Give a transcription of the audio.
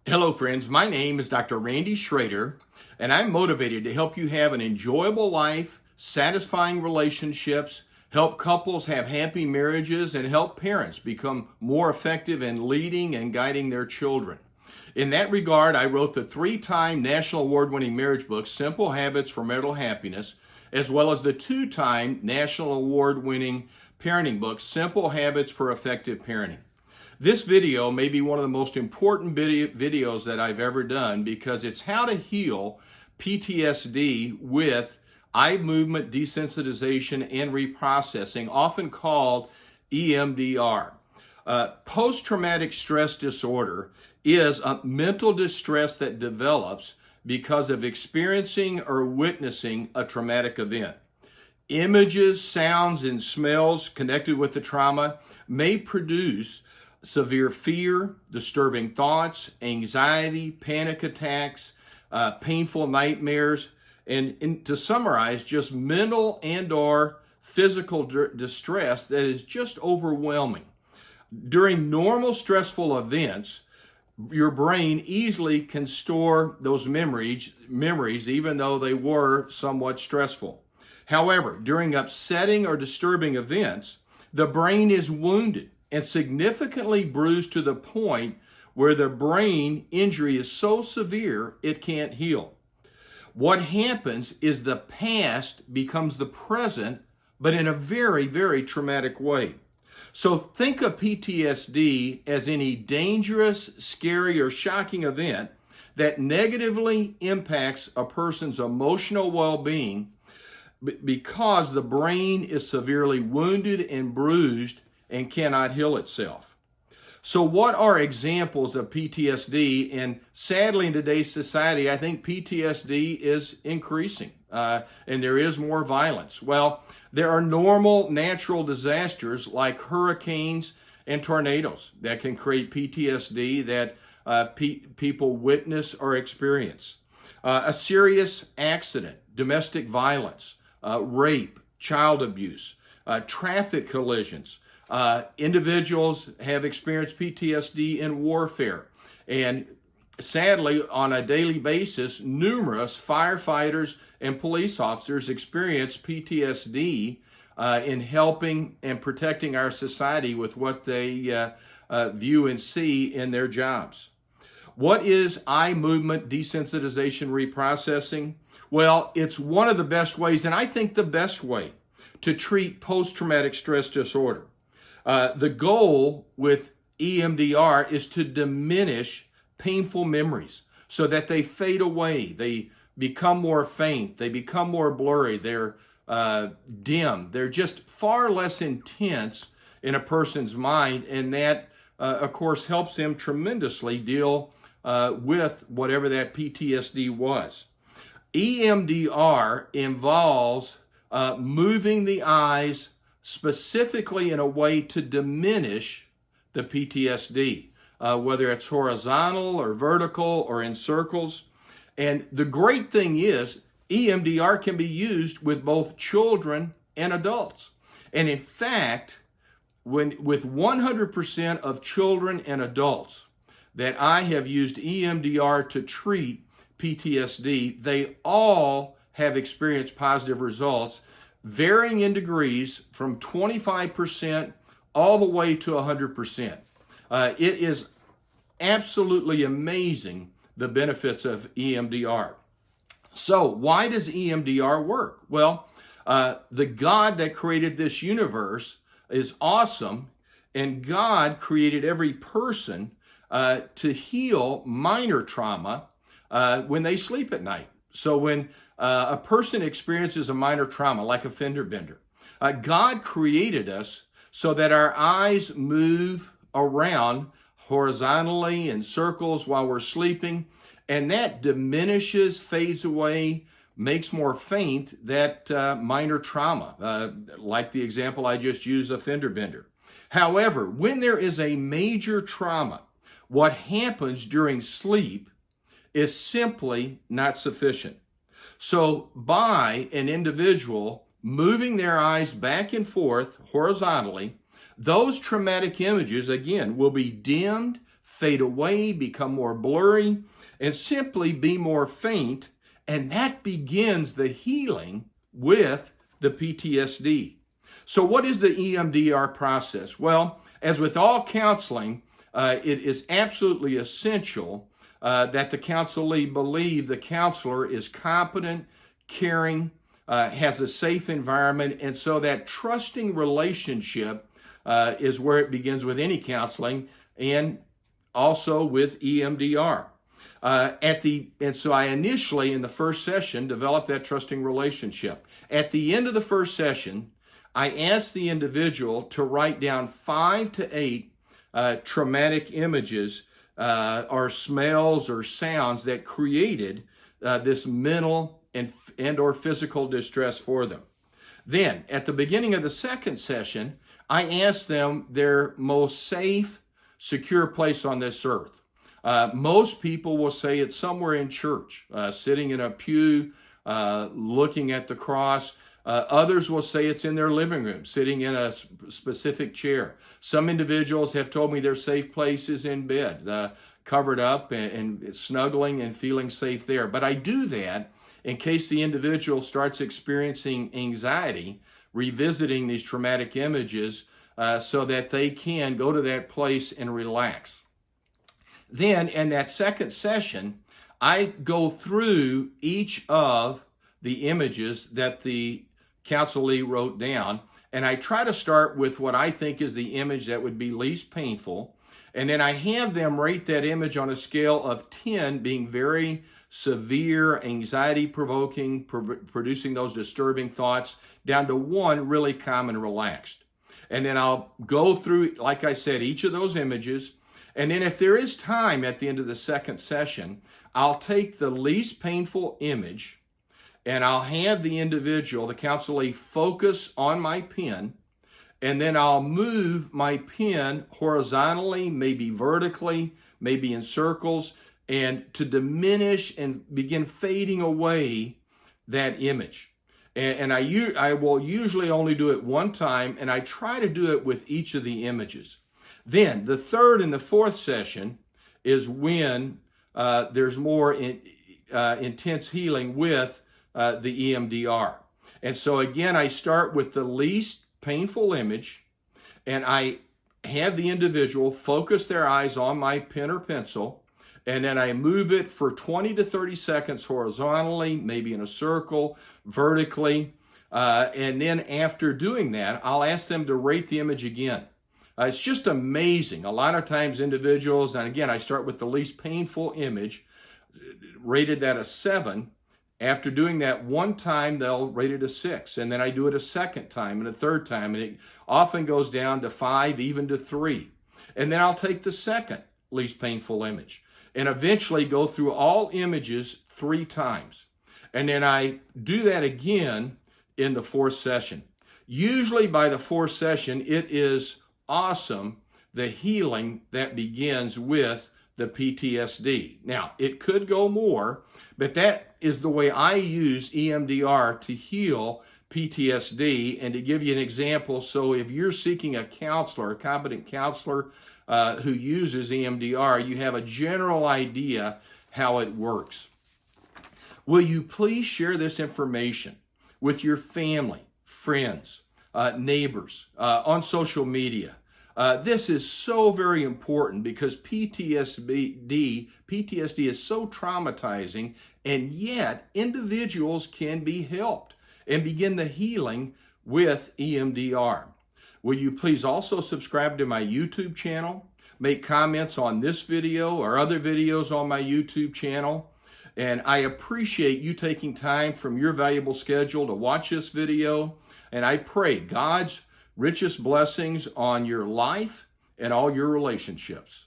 Hello friends, my name is Dr. Randy Schrader, and I'm motivated to help you have an enjoyable life, satisfying relationships, help couples have happy marriages, and help parents become more effective in leading and guiding their children. In that regard, I wrote the 3-time national award-winning marriage book, Simple Habits for Marital Happiness, as well as the 2-time national award-winning parenting book, Simple Habits for Effective Parenting. This video may be one of the most important videos that I've ever done because it's how to heal PTSD with eye movement desensitization and reprocessing, often called EMDR. Post-traumatic stress disorder is a mental distress that develops because of experiencing or witnessing a traumatic event. Images, sounds, and smells connected with the trauma may produce severe fear, disturbing thoughts, anxiety, panic attacks, painful nightmares, and to summarize, just mental and or physical distress that is just overwhelming. During normal stressful events, your brain easily can store those memories even though they were somewhat stressful. However, during upsetting or disturbing events, the brain is wounded and significantly bruised to the point where the brain injury is so severe it can't heal. What happens is the past becomes the present, but in a very, very traumatic way. So think of PTSD as any dangerous, scary, or shocking event that negatively impacts a person's emotional well-being because the brain is severely wounded and bruised and cannot heal itself. So what are examples of PTSD? And sadly, in today's society, I think PTSD is increasing and there is more violence. Well, there are normal natural disasters like hurricanes and tornadoes that can create PTSD that people witness or experience. A serious accident, domestic violence, rape, child abuse, traffic collisions. Individuals have experienced PTSD in warfare, and sadly, on a daily basis, numerous firefighters and police officers experience PTSD in helping and protecting our society with what they view and see in their jobs. What is eye movement desensitization reprocessing? Well, it's one of the best ways, and I think the best way, to treat post-traumatic stress disorder. The goal with EMDR is to diminish painful memories so that they fade away. They become more faint. They become more blurry. They're dim. They're just far less intense in a person's mind. And that, of course, helps them tremendously deal with whatever that PTSD was. EMDR involves moving the eyes specifically in a way to diminish the PTSD, whether it's horizontal or vertical or in circles. And the great thing is EMDR can be used with both children and adults. And in fact, with 100% of children and adults that I have used EMDR to treat PTSD, they all have experienced positive results, varying in degrees from 25% all the way to 100%. It is absolutely amazing, the benefits of EMDR. So why does EMDR work? Well, the God that created this universe is awesome, and God created every person to heal minor trauma when they sleep at night. So when a person experiences a minor trauma, like a fender bender, God created us so that our eyes move around horizontally in circles while we're sleeping, and that diminishes, fades away, makes more faint that minor trauma, like the example I just used, a fender bender. However, when there is a major trauma, what happens during sleep is simply not sufficient. So by an individual moving their eyes back and forth horizontally, those traumatic images, again, will be dimmed, fade away, become more blurry, and simply be more faint. And that begins the healing with the PTSD. So what is the EMDR process? Well, as with all counseling, it is absolutely essential that the counselee believe the counselor is competent, caring, has a safe environment, and so that trusting relationship is where it begins with any counseling, and also with EMDR. And so I initially, in the first session, developed that trusting relationship. At the end of the first session, I asked the individual to write down 5 to 8 traumatic images or smells or sounds that created this mental and or physical distress for them. Then, at the beginning of the second session, I asked them their most safe, secure place on this earth. Most people will say it's somewhere in church, sitting in a pew, looking at the cross. Others will say it's in their living room, sitting in a specific chair. Some individuals have told me their safe place is in bed, covered up and snuggling and feeling safe there. But I do that in case the individual starts experiencing anxiety, revisiting these traumatic images so that they can go to that place and relax. Then in that second session, I go through each of the images that the counselee wrote down, and I try to start with what I think is the image that would be least painful, and then I have them rate that image on a scale of 10 being very severe, anxiety-provoking, producing those disturbing thoughts, down to 1 really calm and relaxed. And then I'll go through, like I said, each of those images, and then if there is time at the end of the second session, I'll take the least painful image and I'll have the individual, the counselee, focus on my pen, and then I'll move my pen horizontally, maybe vertically, maybe in circles, and to diminish and begin fading away that image. And I will usually only do it 1 time, and I try to do it with each of the images. Then the third and the fourth session is when there's more intense healing with the EMDR. And so again, I start with the least painful image, and I have the individual focus their eyes on my pen or pencil, and then I move it for 20 to 30 seconds horizontally, maybe in a circle, vertically, and then after doing that, I'll ask them to rate the image again. It's just amazing. A lot of times individuals, and again, I start with the least painful image, rated that a 7. After doing that 1 time, they'll rate it a 6. And then I do it a second time and a third time. And it often goes down to 5, even to 3. And then I'll take the second least painful image and eventually go through all images 3 times. And then I do that again in the 4th session. Usually by the 4th session, it is awesome, the healing that begins with the PTSD. Now, it could go more, but that is the way I use EMDR to heal PTSD. And to give you an example, so if you're seeking a counselor, a competent counselor who uses EMDR, you have a general idea how it works. Will you please share this information with your family, friends, neighbors, on social media? This is so very important because PTSD is so traumatizing, and yet individuals can be helped and begin the healing with EMDR. Will you please also subscribe to my YouTube channel, make comments on this video or other videos on my YouTube channel? And I appreciate you taking time from your valuable schedule to watch this video. And I pray God's richest blessings on your life and all your relationships.